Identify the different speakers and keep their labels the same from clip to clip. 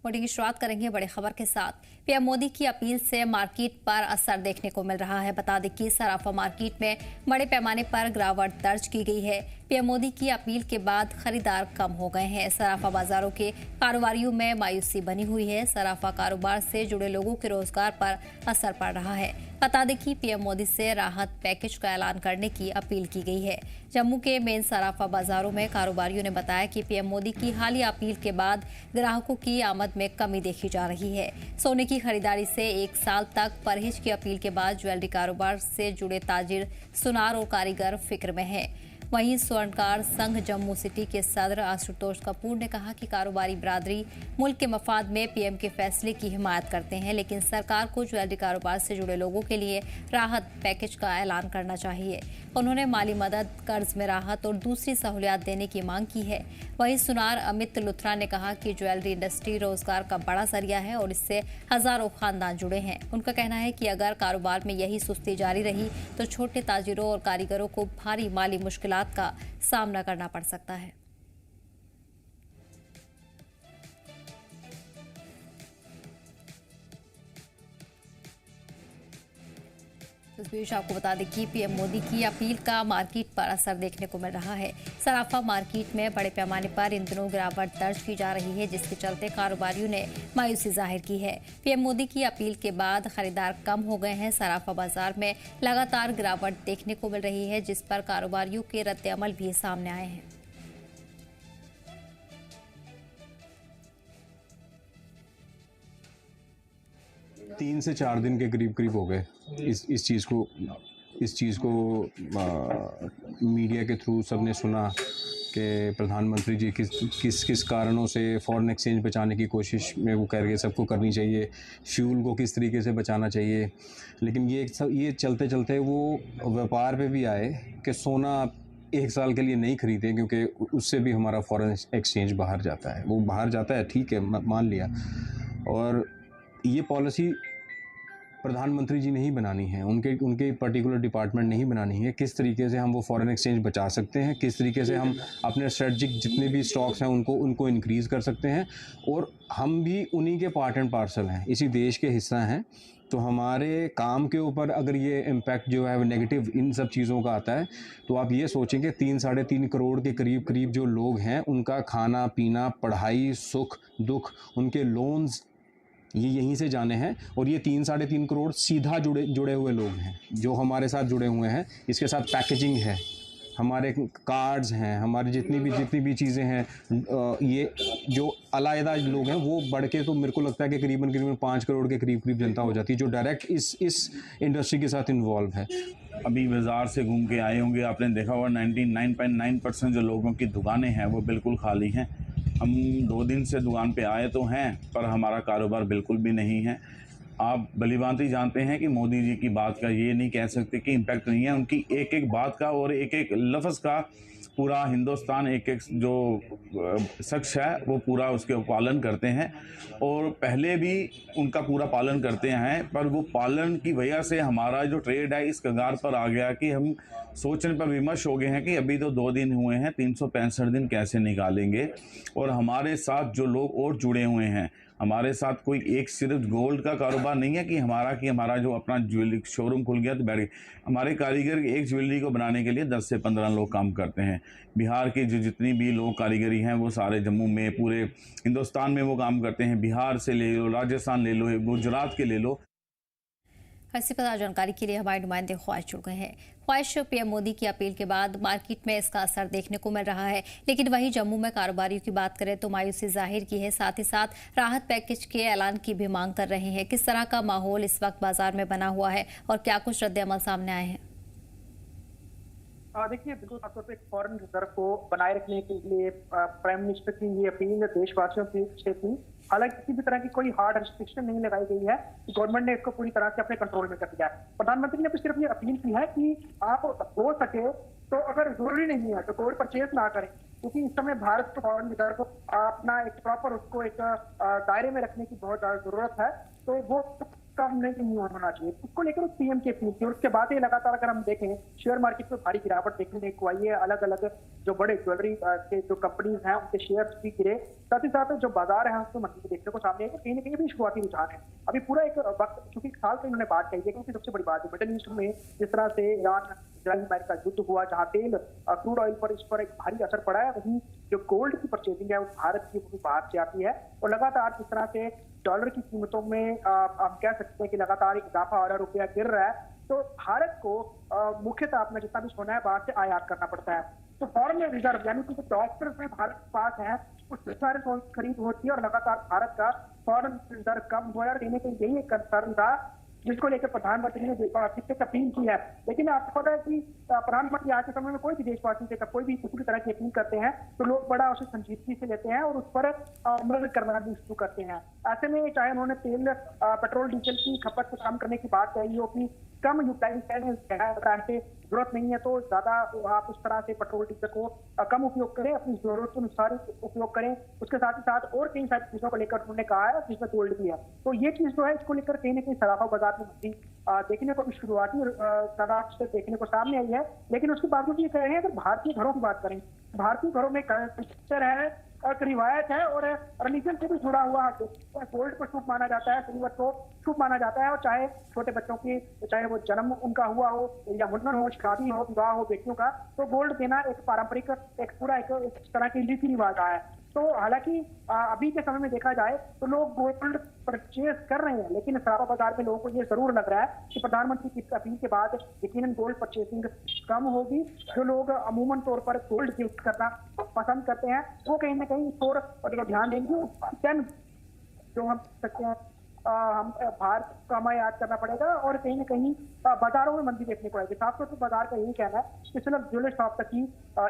Speaker 1: Bulletin की शुरुआत करेंगे बड़ी खबर के साथ। पीएम मोदी की अपील से मार्केट पर असर देखने को मिल रहा है। बता दें कि सराफा मार्केट में बड़े पैमाने पर गिरावट दर्ज की गई है। पीएम मोदी की अपील के बाद खरीदार कम हो गए हैं। सराफा बाजारों के कारोबारियों में मायूसी बनी हुई है। सराफा कारोबार से जुड़े लोगों के रोजगार पर असर पड़ रहा है। बता दें कि पीएम मोदी से राहत पैकेज का ऐलान करने की अपील की गई है। जम्मू के मेन सराफा बाजारों में कारोबारियों ने बताया कि पीएम मोदी की हालिया अपील के बाद ग्राहकों की आमद में कमी देखी जा रही है। सोने की खरीदारी से 1 साल तक परहेज की अपील के बाद ज्वेलरी कारोबार से जुड़े ताजिर, सुनार और कारीगर फिक्र में हैं। वहीं स्वर्णकार संघ जम्मू सिटी के सदर आशुतोष कपूर ने कहा कि कारोबारी बिरादरी मुल्क के मफाद में पीएम के फैसले की हिमायत करते हैं, लेकिन सरकार को ज्वेलरी कारोबार से जुड़े लोगों के लिए राहत पैकेज का ऐलान करना चाहिए। उन्होंने माली मदद, कर्ज में राहत और दूसरी सहूलियात देने की मांग की है। वहीं सुनार अमित लुथरा ने कहा कि ज्वेलरी इंडस्ट्री रोजगार का बड़ा जरिया है और इससे हजारों खानदान जुड़े हैं। उनका कहना है कि अगर कारोबार में यही सुस्ती जारी रही तो छोटे ताजिरों और कारीगरों को भारी माली मुश्किलात का सामना करना पड़ सकता है। इस बीच आपको बता दें कि पीएम मोदी की अपील का मार्केट पर असर देखने को मिल रहा है। सराफा मार्केट में बड़े पैमाने पर इन दिनों गिरावट दर्ज की जा रही है, जिसके चलते कारोबारियों ने मायूसी जाहिर की है। पीएम मोदी की अपील के बाद खरीदार कम हो गए हैं। सराफा बाजार में लगातार गिरावट देखने को मिल रही है, जिस पर कारोबारियों के रद्द-ए-अमल भी सामने आए हैं।
Speaker 2: तीन से 4 दिन के करीब हो गए इस चीज़ को मीडिया के थ्रू सबने सुना कि प्रधानमंत्री जी किस कारणों से फॉरेन एक्सचेंज बचाने की कोशिश में वो कह रहे हैं सबको करनी चाहिए, फ्यूल को किस तरीके से बचाना चाहिए। लेकिन ये चलते चलते वो व्यापार पे भी आए कि सोना 1 साल के लिए नहीं खरीदें, क्योंकि उससे भी हमारा फॉरेन एक्सचेंज बाहर जाता है। वो बाहर जाता है, ठीक है, मान लिया। और ये पॉलिसी प्रधानमंत्री जी नहीं बनानी है, उनके पर्टिकुलर डिपार्टमेंट नहीं बनानी है। किस तरीके से हम वो फॉरेन एक्सचेंज बचा सकते हैं, किस तरीके से हम अपने स्ट्रेटजिक जितने भी स्टॉक्स हैं उनको इंक्रीज़ कर सकते हैं। और हम भी उन्हीं के पार्ट एंड पार्सल हैं, इसी देश के हिस्सा हैं। तो हमारे काम के ऊपर अगर ये इम्पैक्ट जो है वो नेगेटिव इन सब चीज़ों का आता है, तो आप ये सोचेंगे 3-3.5 करोड़ के करीब जो लोग हैं, उनका खाना पीना, पढ़ाई, सुख दुख, उनके लोन्स ये यहीं से जाने हैं। और ये 3-3.5 करोड़ सीधा जुड़े हुए लोग हैं जो हमारे साथ जुड़े हुए हैं। इसके साथ पैकेजिंग है, हमारे कार्ड्स हैं, हमारी जितनी भी चीज़ें हैं। ये जो अलग लोग हैं वो बढ़ के तो मेरे को लगता है कि करीबन 5 करोड़ के करीब जनता हो जाती है जो डायरेक्ट इस इंडस्ट्री के साथ इन्वॉल्व है।
Speaker 3: अभी बाज़ार से घूम के आए होंगे, आपने देखा होगा 99.9% जो लोगों की दुकानें हैं वो बिल्कुल खाली हैं। हम 2 दिन से दुकान पे आए तो हैं, पर हमारा कारोबार बिल्कुल भी नहीं है। आप भलीभांति जानते हैं कि मोदी जी की बात का ये नहीं कह सकते कि इम्पैक्ट नहीं है। उनकी एक बात का और एक लफ्ज़ का पूरा हिंदुस्तान एक जो शख्स है वो पूरा उसके पालन करते हैं, और पहले भी उनका पूरा पालन करते हैं। पर वो पालन की वजह से हमारा जो ट्रेड है इस कगार पर आ गया कि हम सोचने पर विमर्श हो गए हैं कि अभी तो 2 दिन हुए हैं, 365 दिन कैसे निकालेंगे। और हमारे साथ जो लोग और जुड़े हुए हैं, हमारे साथ कोई एक सिर्फ गोल्ड का कारोबार नहीं है कि हमारा जो अपना ज्वेलरी शोरूम खुल गया तो बैठ गए। हमारे कारीगर एक ज्वेलरी को बनाने के लिए 10 से 15 लोग काम करते हैं। बिहार के जो जितनी भी लोग कारीगरी हैं वो सारे जम्मू में, पूरे हिंदुस्तान में वो काम करते हैं। बिहार से ले लो, राजस्थान ले लो, गुजरात के ले लो।
Speaker 1: इसी पर जानकारी के लिए हमारे नुमाइंदे ख्वाहिश जुड़ गए हैं। ख्वाहिश, पीएम मोदी की अपील के बाद मार्केट में इसका असर देखने को मिल रहा है, लेकिन वहीं जम्मू में कारोबारियों की बात करें तो मायूसी जाहिर की है। साथ ही साथ राहत पैकेज के ऐलान की भी मांग कर रहे हैं। किस तरह का माहौल इस वक्त बाजार में बना हुआ है और क्या कुछ रद्द-ए-अमल सामने आए हैं?
Speaker 4: देखिए, बिल्कुल खासतौर पर फॉरेन रिजर्व को बनाए रखने के लिए प्राइम मिनिस्टर की ये अपील देशवासियों से थी। हालांकि किसी भी तरह की कोई हार्ड रिस्ट्रिक्शन नहीं लगाई गई है। गवर्नमेंट ने इसको पूरी तरह से अपने कंट्रोल में कर दिया है। प्रधानमंत्री ने सिर्फ ये अपील की है कि आप हो सके तो अगर जरूरी नहीं है तो गोल्ड परचेज ना करें, क्योंकि इस समय भारत को फॉरेन रिजर्व को अपना एक प्रॉपर उसको एक दायरे में रखने की बहुत ज्यादा जरूरत है। तो वो कम नहीं होना चाहिए, उसको लेकर पीएम की अपील थी। और उसके बाद ये लगातार अगर हम देखें शेयर मार्केट में भारी गिरावट देखने को आई है। अलग अलग जो बड़े ज्वेलरी के जो कंपनीज हैं उनके शेयर्स भी गिरे। साथ ही साथ जो बाजार है उसमें मंदी देखने को सामने है, कहीं ना कहीं भी शुरुआती रुझान है। अभी पूरा एक वक्त, चूंकि एक साल से इन्होंने बात कही है, क्योंकि सबसे बड़ी बात है मिडिल ईस्ट में जिस तरह से ईरान इजराइल अमेरिका युद्ध हुआ, जहां तेल क्रूड ऑयल पर इस पर एक भारी असर पड़ा है, वहीं जो गोल्ड की परचेजिंग है वो भारत की वो बाहर से आती है। और लगातार जिस तरह से डॉलर की कीमतों में हम कह सकते हैं कि लगातार एक इजाफा हो रहा है, रुपया गिर रहा है, तो भारत को मुख्यतः अपना जितना भी सोना है बाहर से आयात करना पड़ता है। तो फॉरेन रिजर्व यानी कि जो डॉलर्स में भारत के पास है उससे सारे खरीद होती है और लगातार भारत का फॉरेन रिजर्व कम हुआ है। और कहीं यही एक कंसर्न था जिसको लेकर प्रधानमंत्री ने देशवासी से अपील की है। लेकिन आपको पता है कि प्रधानमंत्री आज के समय में कोई भी देशवासी से कोई भी किसी भी तरह की अपील करते हैं तो लोग बड़ा उसे संजीदगी से लेते हैं और उस पर अमल करना भी शुरू करते हैं। ऐसे में चाहे उन्होंने तेल पेट्रोल डीजल की खपत को कम करने की बात कही हो कि कम यूटिलाइजेशन जरूरत नहीं है तो ज्यादा आप उस तरह से पेट्रोल डीजल को कम उपयोग करें, अपनी जरूरत के अनुसार उपयोग करें। उसके साथ ही साथ और कई सारी चीजों को लेकर उन्होंने कहा है जिसमें गोल्ड भी है। तो ये चीज जो है इसको लेकर कहीं ना कहीं सराफा बाजार में मंदी देखने को शुरुआती तादाद से देखने को सामने आई है। लेकिन उसके बावजूद ये कह रहे हैं अगर भारतीय घरों की बात करें, भारतीय घरों में कल्चर है, एक रिवायत है और रिलीजन से भी जुड़ा हुआ गोल्ड को शुभ माना जाता है, सिल्वर को शुभ माना जाता है। और चाहे छोटे बच्चों की, चाहे वो जन्म उनका हुआ हो या मुंडन हो, शादी हो, विवाह हो बेटियों का, तो गोल्ड देना एक पारंपरिक एक पूरा एक तरह की रीति रिवाज है। तो हालांकि अभी के समय में देखा जाए तो लोग गोल्ड परचेज कर रहे हैं, लेकिन सराफा बाजार में लोगों को ये जरूर लग रहा है कि प्रधानमंत्री की अपील के बाद यकीनन गोल्ड परचेसिंग कम होगी। जो लोग अमूमन तौर पर गोल्ड गिफ्ट करना पसंद करते हैं वो कहीं ना कहीं और ध्यान देंगे। देन जो हम सकते हैं हम भारत का हमें याद करना पड़ेगा और कहीं ना कहीं बाजारों में मंदी देखने को आएगी। साफ तौर पर बाजार का यही कहना है कि सिर्फ ज्वेलर शॉप तक की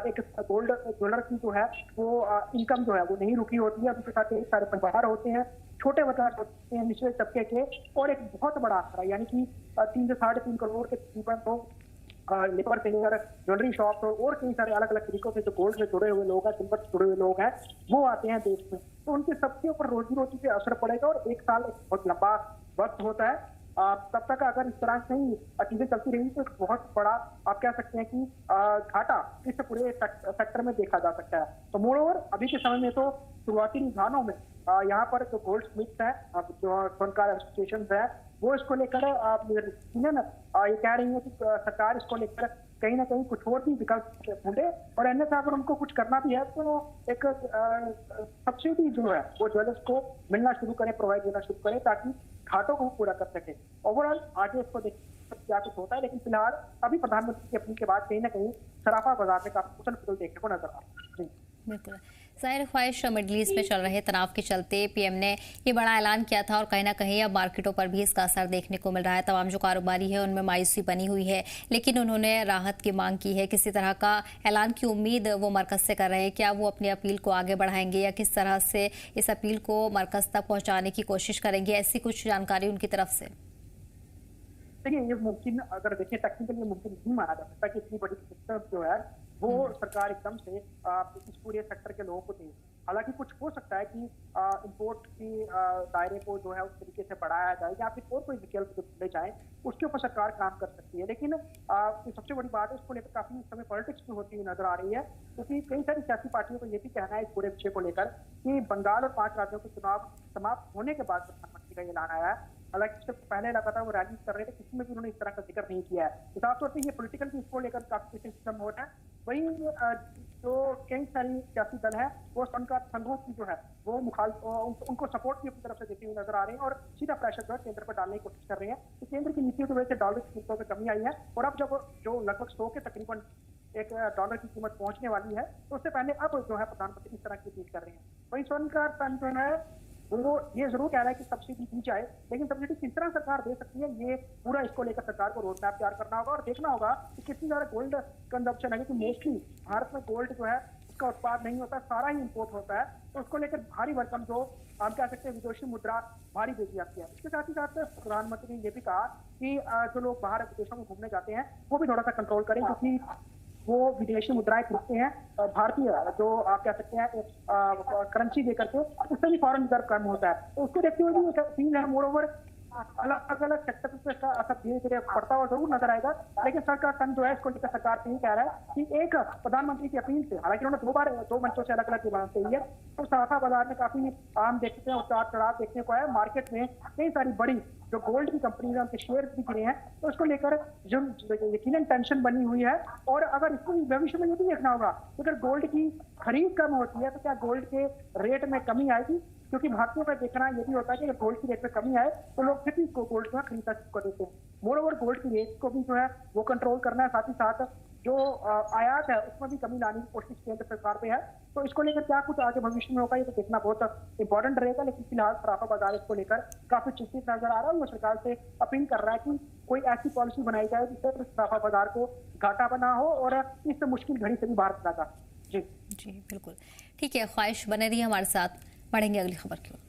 Speaker 4: एक गोल्ड ज्वेलर की जो है वो इनकम जो है वो नहीं रुकी होती है। उसके साथ कई सारे परिवार होते हैं, छोटे बाजार होते हैं निचले तबके के, और एक बहुत बड़ा आंकड़ा यानी कि 3 से 3.5 करोड़ के तकरीबन लोग लेबर फिंगर ज्वेलरी शॉप और कई सारे अलग अलग तरीकों से जो गोल्ड से जुड़े हुए लोग हैं, सिल्वर से जुड़े हुए लोग हैं, वो आते हैं देश में। तो उनके सबके ऊपर रोजी रोटी पे असर पड़ेगा और एक साल एक बहुत लंबा वक्त होता है। तब तक अगर इस तरह से ही चीजें चलती रही तो बहुत बड़ा आप कह सकते हैं कि घाटा इस पूरे सेक्टर में देखा जा सकता है। तो मोreover अभी के समय में तो शुरुआती रुझानों में यहाँ पर जो गोल्ड स्मिथ्स है, जो स्वर्णकार एसोसिएशन है, वो इसको लेकर ये कह रही है कि सरकार इसको लेकर कहीं ना कहीं कुछ और भी विकल्प ढूंढे और अन्यथा अगर उनको कुछ करना भी है तो एक सब्सिडी जो है वो ज्वेलर्स को मिलना शुरू करें, प्रोवाइड देना शुरू करें ताकि घाटों को पूरा कर सके। ओवरऑल आगे इसको देख क्या कुछ होता है, लेकिन फिलहाल अभी प्रधानमंत्री की अपील के बाद कहीं ना कहीं सराफा बाजार में काफी उछल पुछल देखने को नजर आ रहा है।
Speaker 1: बिल्कुल जाहिर ख्वाहिश मिडल ईस्ट में चल रहे तनाव के चलते पीएम ने ये बड़ा ऐलान किया था और कहीं ना कहीं अब मार्केटों पर भी इसका असर देखने को मिल रहा है। तमाम जो कारोबारी है उनमें मायूसी बनी हुई है, लेकिन उन्होंने राहत की मांग की है। किसी तरह का ऐलान की उम्मीद वो मरकज से कर रहे हैं। क्या वो अपनी अपील को आगे बढ़ाएंगे या किस तरह से इस अपील को मरकज तक पहुँचाने की कोशिश करेंगे, ऐसी कुछ जानकारी उनकी तरफ से?
Speaker 4: देखिए ये मुमकिन, अगर देखें टेक्निकली मुमकिन नहीं माना जा सकता कि इतनी बड़ी सिस्टम जो है वो सरकार एकदम से इस पूरे सेक्टर के लोगों को दे। हालांकि कुछ हो सकता है कि इंपोर्ट की दायरे को जो है उस तरीके से बढ़ाया जाए या फिर और कोई विकल्प ले जाए, उसके ऊपर सरकार काम कर सकती है। लेकिन सबसे बड़ी बात है इसको लेकर काफी समय पॉलिटिक्स में होती हुई नजर आ रही है, क्योंकि कई सारी सियासी पार्टियों को ये भी कहना है इस पूरे विषय को लेकर कि बंगाल और 5 राज्यों के चुनाव समाप्त होने के बाद प्रधानमंत्री का ऐलान आया है। हालांकि इससे पहले लगातार वो रैली कर रहे थे, किसी में भी उन्होंने इस तरह का जिक्र नहीं किया है। तो साफ तौर पर ये पॉलिटिकल भी इसको लेकर काफी सिस्टम हो रहा है। वहीं जो कई सारी सियासी दल है वो सरकार संघों की जो है वो उनको सपोर्ट की अपनी तरफ से देती हुई नजर आ रहे हैं और सीधा प्रेशर जो है केंद्र पर डालने की कोशिश कर रहे हैं। तो केंद्र की नीतियों की वजह से डॉलर की कीमतों में कमी आई है और अब जब जो लगभग 100 के तकरीबन एक डॉलर की कीमत पहुंचने वाली है तो उससे पहले अब जो है प्रधानमंत्री इस तरह की अपील कर रहे हैं। वही स्वर्णकार पेन जो है वो ये जरूर कह रहा है कि सब्सिडी दी जाए, लेकिन सब्सिडी किस तरह सरकार दे सकती है ये पूरा इसको लेकर सरकार को रोड मैप तैयार करना होगा और देखना होगा कि कितनी ज्यादा गोल्ड कंजप्शन है, क्योंकि मोस्टली भारत में गोल्ड जो है उसका उत्पाद नहीं होता, सारा ही इम्पोर्ट होता है। तो उसको लेकर भारी भरकम जो हम कह सकते हैं विदेशी मुद्रा भारी भेजी जाती है। इसके साथ ही साथ प्रधानमंत्री ने ये भी कहा कि जो लोग बाहर विदेशों में घूमने जाते हैं वो भी थोड़ा सा कंट्रोल करें, क्योंकि वो विदेशी मुद्राएं खरीदते हैं भारतीय जो आप कह सकते हैं करेंसी दे करके, उससे भी फॉरेन रिजर्व कम होता है। तो उसको देखते हुए भी अपील है। मोरओवर अलग अलग सेक्टर पे इसका असर धीरे धीरे पड़ता हुआ जरूर नजर आएगा। लेकिन सरकार संघ जो है इसको लेकर सरकार से ये कह रहा है कि एक प्रधानमंत्री की अपील से, हालांकि उन्होंने 2 बार 2 मंचों से अलग अलग बात कही है, तो सराफा बाजार में काफी आम देखते हैं, उतार चढ़ाव देखने को है। मार्केट में कई सारी बड़ी जो गोल्ड की कंपनी है उनके शेयर भी गिरे हैं, तो उसको लेकर जो यकीनन टेंशन बनी हुई है। और अगर इसको भविष्य में ये भी देखना होगा कि अगर गोल्ड की खरीद कम होती है तो क्या गोल्ड के रेट में कमी आएगी, क्योंकि भारतीयों का देखना ये भी होता है कि अगर गोल्ड की रेट में कमी आए तो लोग फिर भी गोल्ड को खरीदना शुरू कर देते हैं। मोर ओवर गोल्ड की रेट को भी जो है वो कंट्रोल करना है, साथ ही साथ जो आयात है उसमें भी कमी लाने की कोशिश केंद्र सरकार पे है। तो इसको लेकर क्या कुछ आगे भविष्य में होगा ये तो देखना बहुत इंपॉर्टेंट रहेगा। लेकिन फिलहाल सराफा बाजार इसको लेकर काफी चिंतित नजर आ रहा है। वो सरकार से अपील कर रहा है कि कोई ऐसी पॉलिसी बनाई जाए जिससे सराफा बाजार को घाटा बना हो और इस मुश्किल घड़ी से भी बाहर निकला जा। जी
Speaker 1: बिल्कुल ठीक है, ख्वाहिश बने रही हमारे साथ, बढ़ेंगे अगली खबर की ओर।